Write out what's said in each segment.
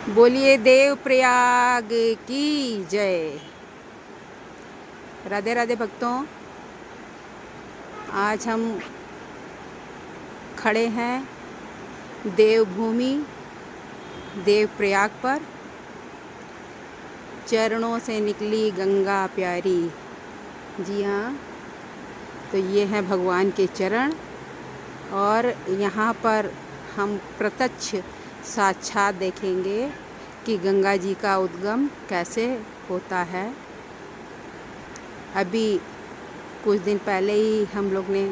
बोलिए देव प्रयाग की जय। राधे राधे भक्तों। आज हम खड़े हैं देवभूमि देव प्रयाग पर। चरणों से निकली गंगा प्यारी। जी हाँ, तो ये हैं भगवान के चरण और यहाँ पर हम प्रत्यक्ष साक्षात देखेंगे कि गंगा जी का उद्गम कैसे होता है। अभी कुछ दिन पहले ही हम लोग ने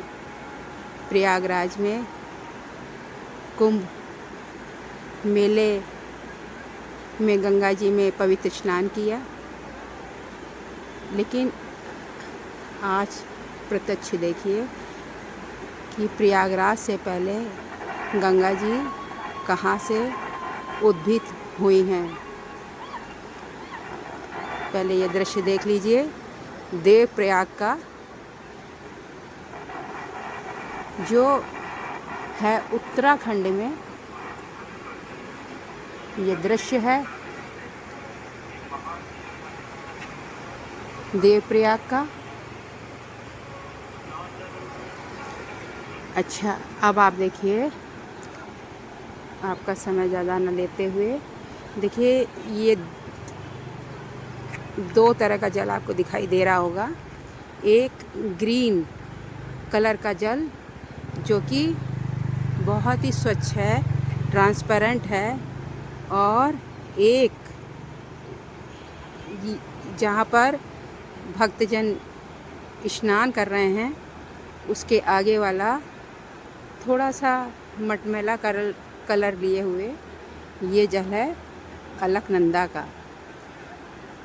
प्रयागराज में कुंभ मेले में गंगा जी में पवित्र स्नान किया, लेकिन आज प्रत्यक्ष देखिए कि प्रयागराज से पहले गंगा जी कहाँ से उद्भित हुई हैं। पहले ये दृश्य देख लीजिए देव प्रयाग का, जो है उत्तराखंड में। ये दृश्य है देव प्रयाग का। अच्छा, अब आप देखिए, आपका समय ज़्यादा न लेते हुए देखिए, ये दो तरह का जल आपको दिखाई दे रहा होगा। एक ग्रीन कलर का जल जो कि बहुत ही स्वच्छ है, ट्रांसपेरेंट है, और एक जहाँ पर भक्तजन स्नान कर रहे हैं उसके आगे वाला थोड़ा सा मटमैला कलर लिए हुए ये जल है अलकनंदा का।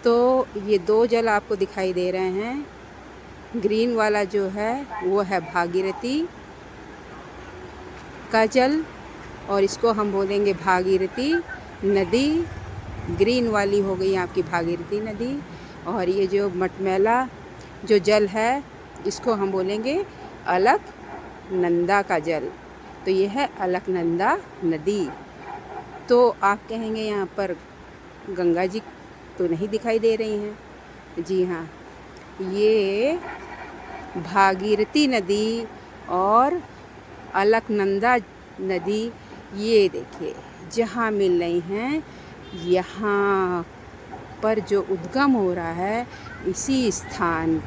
तो ये दो जल आपको दिखाई दे रहे हैं। ग्रीन वाला जो है वो है भागीरथी का जल, और इसको हम बोलेंगे भागीरथी नदी। ग्रीन वाली हो गई आपकी भागीरथी नदी, और ये जो मटमैला जो जल है इसको हम बोलेंगे अलकनंदा का जल। तो ये है अलकनंदा नदी। तो आप कहेंगे यहाँ पर गंगा जी तो नहीं दिखाई दे रही हैं। जी हाँ, ये भागीरथी नदी और अलकनंदा नदी, ये देखिए जहाँ मिल रही हैं, यहाँ पर जो उद्गम हो रहा है इसी स्थान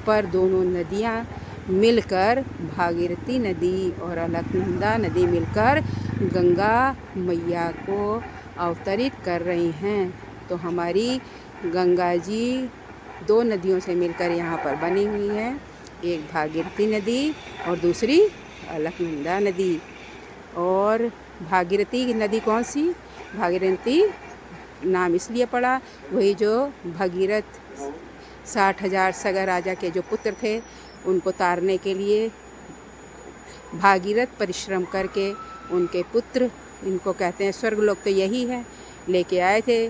पर दोनों नदियाँ मिलकर, भागीरथी नदी और अलकनंदा नदी मिलकर गंगा मैया को अवतरित कर रही हैं। तो हमारी गंगा जी दो नदियों से मिलकर यहाँ पर बनी हुई है, एक भागीरथी नदी और दूसरी अलकनंदा नदी। और भागीरथी नदी कौन सी? भागीरथी नाम इसलिए पड़ा, वही जो भगीरथ 60,000 सगर राजा के जो पुत्र थे उनको तारने के लिए भागीरथ परिश्रम करके उनके पुत्र, इनको कहते हैं स्वर्गलोक तो यही है, लेके आए थे,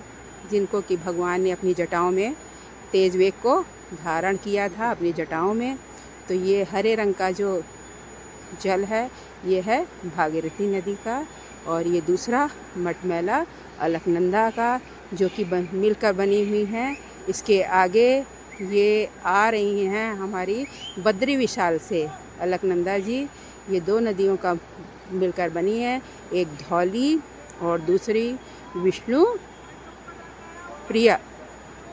जिनको कि भगवान ने अपनी जटाओं में तेज वेग को धारण किया था अपनी जटाओं में। तो ये हरे रंग का जो जल है ये है भागीरथी नदी का, और ये दूसरा मटमैला अलकनंदा का, जो कि मिलकर बनी हुई हैं। इसके आगे ये आ रही हैं हमारी बद्री विशाल से अलकनंदा जी। ये दो नदियों का मिलकर बनी है, एक धौली और दूसरी विष्णु प्रिया।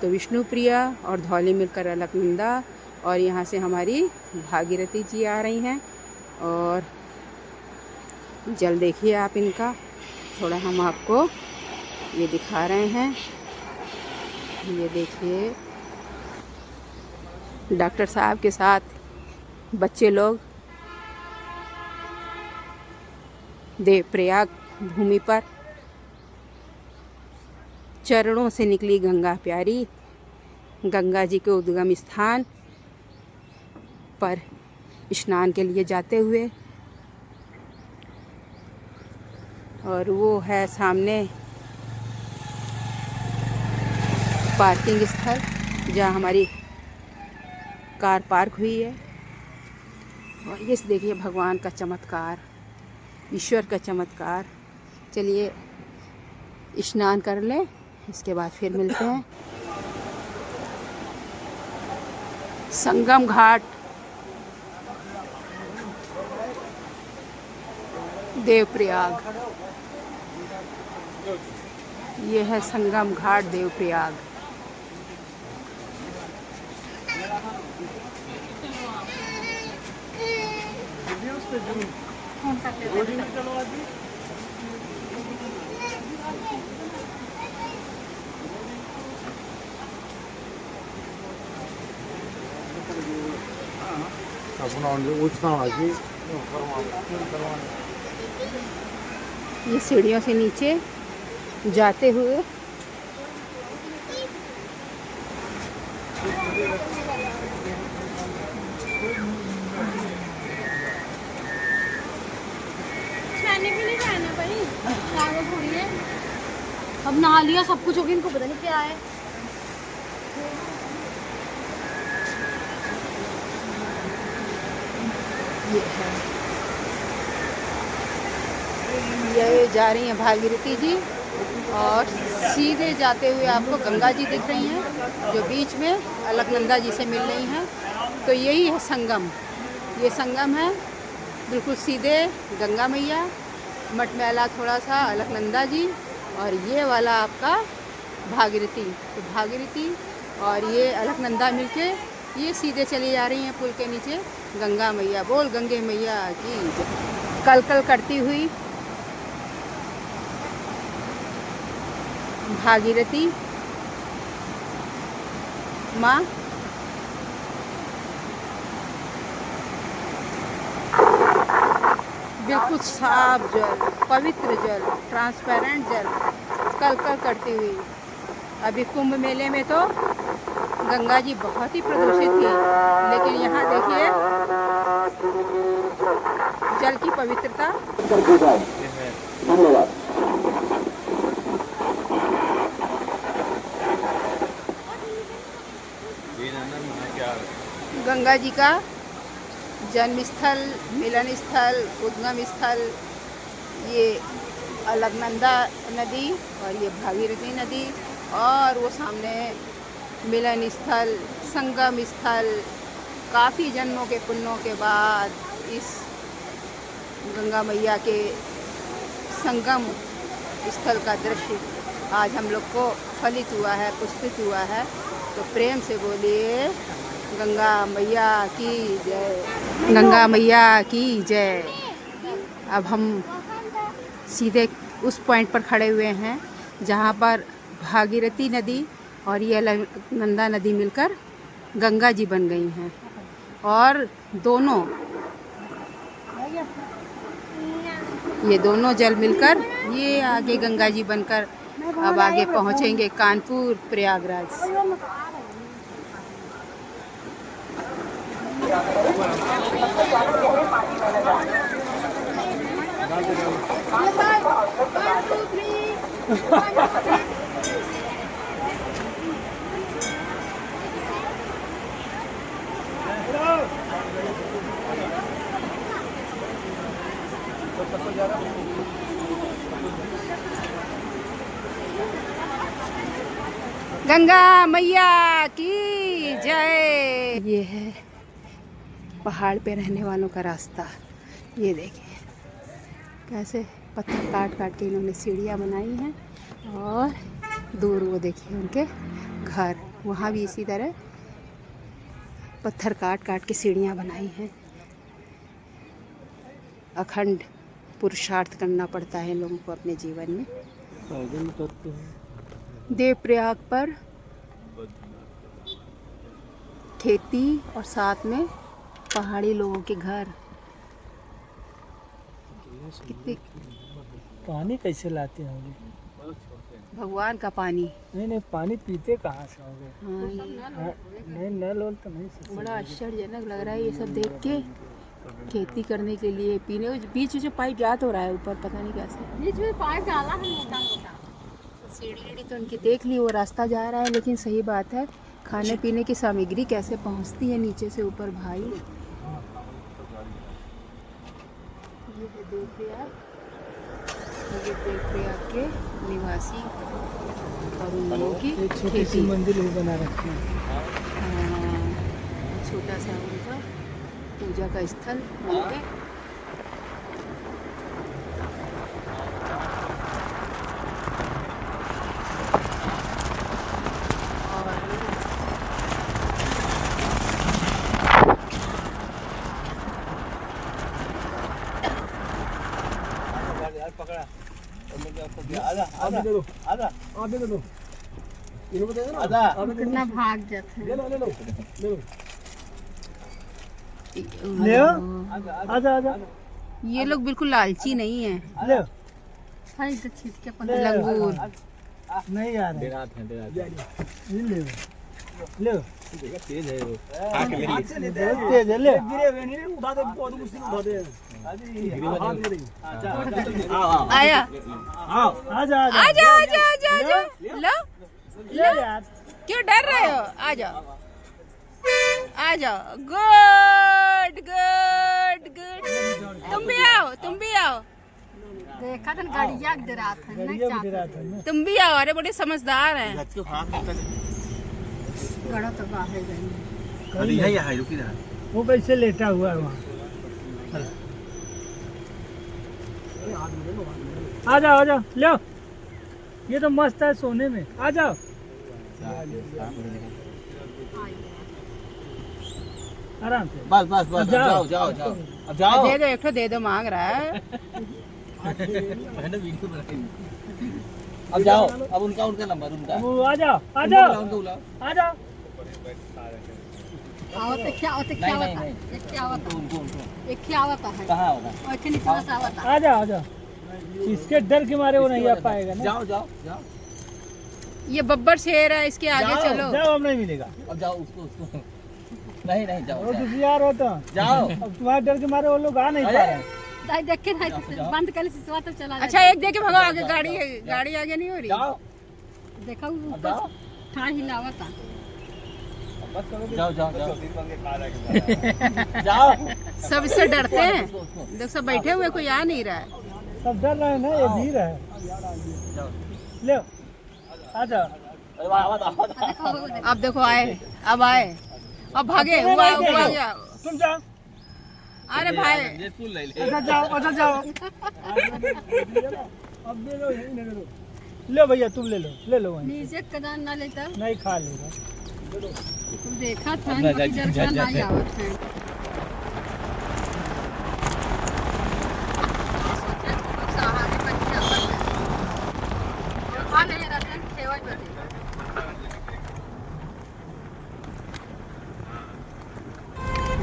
तो विष्णु प्रिया और धौली मिलकर अलकनंदा, और यहाँ से हमारी भागीरथी जी आ रही हैं। और जल देखिए आप इनका, थोड़ा हम आपको ये दिखा रहे हैं। ये देखिए डॉक्टर साहब के साथ बच्चे लोग देव प्रयाग भूमि पर चरणों से निकली गंगा प्यारी, गंगा जी के उद्गम स्थान पर स्नान के लिए जाते हुए। और वो है सामने पार्किंग स्थल जहाँ हमारी कार पार्क हुई है। और ये देखिए भगवान का चमत्कार, ईश्वर का चमत्कार। चलिए स्नान कर लें, इसके बाद फिर मिलते हैं। संगम घाट, देवप्रयाग, ये है संगम घाट देवप्रयाग। ये सीढ़ियों से नीचे जाते हुए अब नहा लिया, सब कुछ हो गया, इनको पता नहीं क्या है। ये जा रही हैं भागीरथी जी, और सीधे जाते हुए आपको गंगा जी दिख रही हैं जो बीच में अलकनंदा जी से मिल रही हैं। तो यही है संगम, ये संगम है बिल्कुल सीधे गंगा मैया, मटमैला थोड़ा सा अलकनंदा जी, और ये वाला आपका भागीरथी। तो भागीरथी और ये अलकनंदा मिलके ये सीधे चली जा रही हैं पुल के नीचे गंगा मैया। बोल गंगे मैया की कल कल करती हुई भागीरथी माँ। बिल्कुल साफ जल, पवित्र जल, ट्रांसपेरेंट जल कल कल करती हुई। अभी कुंभ मेले में तो गंगा जी बहुत ही प्रदूषित थी, लेकिन यहाँ देखिए जल की पवित्रता। धन्यवाद। गंगा जी का जन्म स्थल, मिलन स्थल, उद्गम स्थल ये अलकनंदा नदी और ये भागीरथी नदी, और वो सामने मिलन स्थल, संगम स्थल। काफ़ी जन्मों के पुण्यों के बाद इस गंगा मैया के संगम स्थल का दृश्य आज हम लोग को फलित हुआ है, पुष्पित हुआ है। तो प्रेम से बोलिए गंगा मैया की जय, गंगा मैया की जय। अब हम सीधे उस पॉइंट पर खड़े हुए हैं जहाँ पर भागीरथी नदी और ये अलकनंदा नदी मिलकर गंगा जी बन गई हैं, और ये दोनों जल मिलकर ये आगे गंगा जी बनकर अब आगे पहुँचेंगे कानपुर प्रयागराज। गंगा मैया की जय। ये है पहाड़ पे रहने वालों का रास्ता। ये देखिए कैसे पत्थर काट काट के इन्होंने सीढ़ियाँ बनाई हैं, और दूर वो देखिए उनके घर, वहाँ भी इसी तरह पत्थर काट काट के सीढ़ियाँ बनाई हैं। अखंड पुरुषार्थ करना पड़ता है लोगों को अपने जीवन में। देवप्रयाग पर खेती और साथ में पहाड़ी लोगों के घर। कितने पानी कैसे लाते होंगे? भगवान का पानी। नहीं पानी पीते कहाँ से होंगे? हाँ, नहीं नल वल तो नहीं। बड़ा आश्चर्यजनक लग रहा है ये सब देख के। खेती करने के लिए पीने बीच में पाइप जा तो रहा है ऊपर, पता नहीं कैसे बीच में पाइप डाला है मोटा मोटा। सीढ़ी तो उनकी देख ली, वो रास्ता जा रहा है, लेकिन सही बात है खाने पीने की सामग्री कैसे पहुंचती है नीचे से ऊपर भाई। ये है देवप्रयाग, ये देख रहे आपके निवासी और उन लोगों की एक छोटी सी खेती। मंदिर भी बना रखी है। हाँ, छोटा सा उनका पूजा का स्थल मंदिर। कितना भाग जाते हैं। ले आजा आजा ये लोग बिल्कुल लालची नहीं है। ले हाँ, इधर छीट के अपन ले। लंगूर नहीं आ रहे ले ले तेज है वो। बहुत तेज है ले आया आजा आजा आजा आजा आजा आजा लो ले यार क्यों डर रहे हो? आ जाओ आ जाओ। Good good good. तुम भी आओ तुम भी आओ देखा था गाड़िया दे रहा था ना गड़िया भी रहा था ना। तुम भी आओ। अरे बड़े समझदार हैं। गड़ा तो बाहर गई। वो कैसे लेटा हुआ है वहाँ। आ जाओ आ जाओ लो ये तो मस्त है सोने में। आ जाओ आराम से बस बस बस जाओ। जाओ जाओ जाओ अब जाओ। दे दो एक ठो दे दो मांग रहा है। मैंने वीडियो बनाई। अब जाओ अब उनका उनका नंबर उनका अब आ जाओ आ उनको जाओ बुलाओ, उनको बुलाओ। आ जाओ आवत क्या होता नहीं, क्या नहीं, होता नहीं। एक क्या होता उनको उनको एक क्या होता है कहाँ होगा? और के नीचे से आवता आ जाओ आ जाओ इसके डर के मारे वो नहीं आ पाएगा ना। जाओ जाओ जाओ ये बब्बर शेर है इसके आगे जाओ, चलो। जाओ अब नहीं मिलेगा। अब जाओ उसको उसको नहीं नहीं जाओ वो जाओ। किसी यार होता जाओ अब तुम्हारे डर के मारे वो लोग आ नहीं पा रहे हैं। दाई देख के नहीं बंद कर सिसवा तो चला अच्छा एक दे के भगो आगे। गाड़ी आगे नहीं हो रही। जाओ देखा अब ऊपर जाओ ठाड़ हिलावता जाओ जाओ जाओ जाओ। सब इससे डरते हैं। उसको, उसको। देख सब बैठे हुए कोई आ नहीं रहा है। सब डर रहे हैं ना ये भीड़ है। जाओ। ले आ जाओ अरे वाह, आवाज आवाज आवाज। अब देखो आए अब आए अब भागे हुआ हुआ गया। तुम जाओ अरे भाई ये फूल ले ले। अच्छा जाओ अच्छा जाओ अब दे लो यही ले लो। ले भैया तुम ले लो वहीं। नीचे कदान ना लेता नहीं खा लेगा। तुम देखा था अपना बाकी जा- डर जा- का जा- नहीं जा- आवत है सहारे बच्चे आवत है और खा नहीं रहते हैं, खेवज बैठे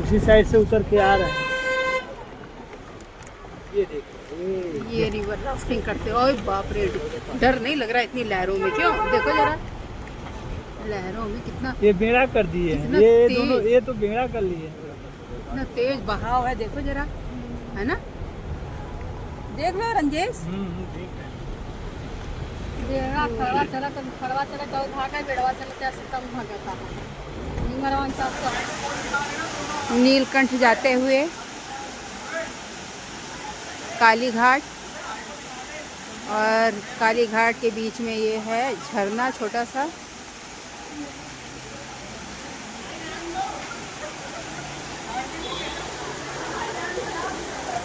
उसी साइड से उतर के आ रहे हैं। ये रिवर राफ्टिंग करते हो। ओए बाप रे डर नहीं लग रहा इतनी लहरों में? क्यों देखो जरा लहरों में कितना ये बेड़ा कर दिए हैं। कितना ये तेज। दोनों ये तो बेड़ा कर लिए। कितना तेज बहाव है। देखो जरा है ना। देख लो रंजेश। बेड़ा खड़वा चला तो खड़वा चला तो भागा बेड़वा चला तो ऐसे कम भागता है निमरवान साहब नीलकंठ जाते हुए काली घाट और काली घाट के बीच में ये है झरना छोटा सा।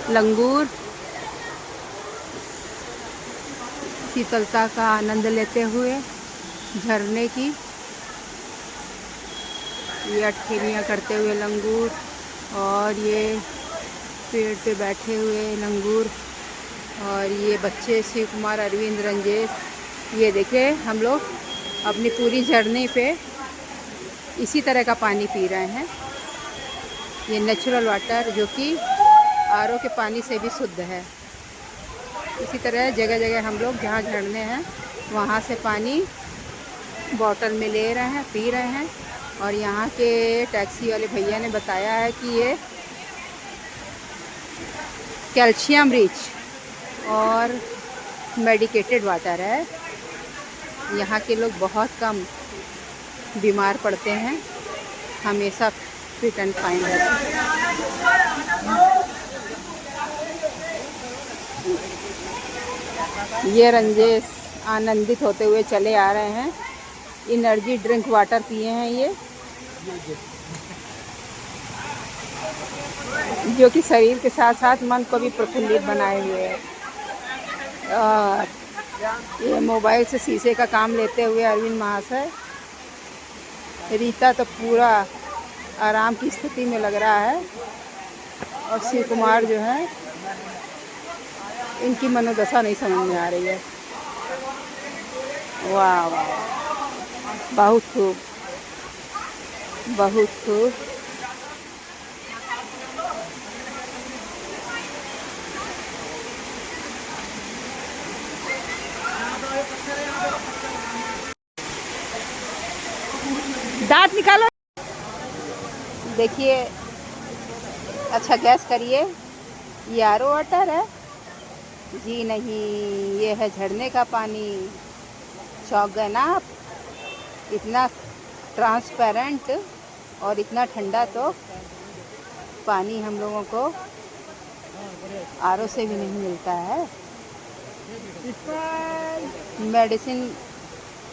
लंगूर शीतलता का आनंद लेते हुए झरने की ये अटखेलियाँ करते हुए लंगूर और ये पेड़ पे बैठे हुए लंगूर और ये बच्चे शिव कुमार अरविंद रंजेश। ये देखे हम लोग अपनी पूरी झरने पे इसी तरह का पानी पी रहे हैं। ये नेचुरल वाटर जो कि आरओ के पानी से भी शुद्ध है। इसी तरह जगह जगह हम लोग जहाँ झरने हैं वहाँ से पानी बॉटल में ले रहे हैं पी रहे हैं। और यहाँ के टैक्सी वाले भैया ने बताया है कि ये कैल्शियम रिच और मेडिकेटेड वाटर है। यहाँ के लोग बहुत कम बीमार पड़ते हैं, हमेशा फिट एंड फाइन रहते हैं। ये रंजेश आनंदित होते हुए चले आ रहे हैं। एनर्जी ड्रिंक वाटर पिए हैं ये, जो कि शरीर के साथ साथ मन को भी प्रफुल्लित बनाए हुए है। और ये मोबाइल से शीशे का काम लेते हुए अरविंद महाशय। रीता तो पूरा आराम की स्थिति में लग रहा है, और शिव कुमार जो है इनकी मनोदशा नहीं समझ में आ रही है। वाह वाह, बहुत खूब, बहुत खूब। दांत निकालो। देखिए, अच्छा गैस करिए, ये आरओ वाटर है? जी नहीं, ये है झरने का पानी। चौंक गए ना आप? इतना ट्रांसपेरेंट और इतना ठंडा तो पानी हम लोगों को आरओ से भी नहीं मिलता है। मेडिसिन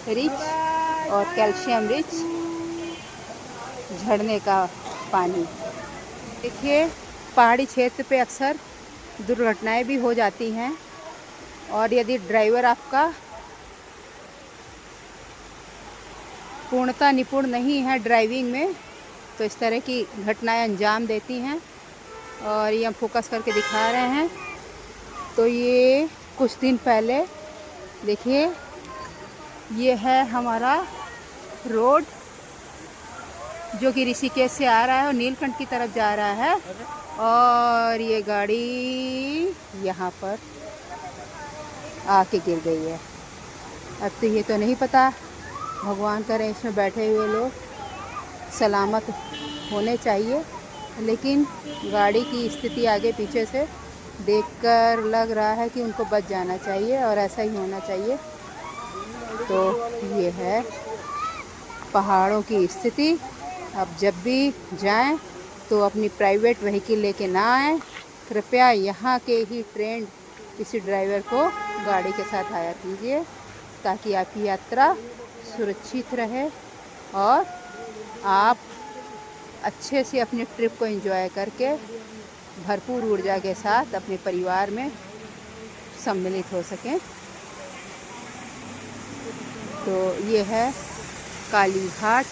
रिच और कैल्शियम रिच झरने का पानी। देखिए, पहाड़ी क्षेत्र पे अक्सर दुर्घटनाएं भी हो जाती हैं, और यदि ड्राइवर आपका पूर्णतः निपुण नहीं है ड्राइविंग में, तो इस तरह की घटनाएं अंजाम देती हैं। और ये हम फोकस करके दिखा रहे हैं। तो ये कुछ दिन पहले देखिए, ये है हमारा रोड जो कि ऋषिकेश से आ रहा है और नीलकंठ की तरफ जा रहा है, और ये गाड़ी यहाँ पर आके गिर गई है। अब तो ये तो नहीं पता, भगवान करे इसमें बैठे हुए लोग सलामत होने चाहिए, लेकिन गाड़ी की स्थिति आगे पीछे से देखकर लग रहा है कि उनको बच जाना चाहिए, और ऐसा ही होना चाहिए। तो ये है पहाड़ों की स्थिति। अब जब भी जाएं तो अपनी प्राइवेट व्हीकल लेके ना आएँ। कृपया यहाँ के ही ट्रेंड किसी ड्राइवर को गाड़ी के साथ आया कीजिए, ताकि आपकी यात्रा सुरक्षित रहे और आप अच्छे से अपने ट्रिप को एंजॉय करके भरपूर ऊर्जा के साथ अपने परिवार में सम्मिलित हो सकें। तो ये है काली घाट,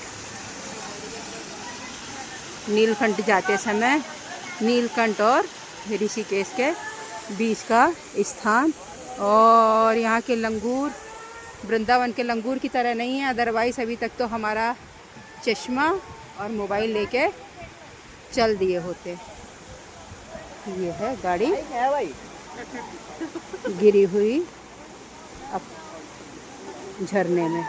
नीलकंठ जाते समय नीलकंठ और ऋषिकेश के बीच का स्थान। और यहाँ के लंगूर वृंदावन के लंगूर की तरह नहीं है, अदरवाइज़ अभी तक तो हमारा चश्मा और मोबाइल लेके चल दिए होते। ये है गाड़ी गिरी हुई अब झरने में।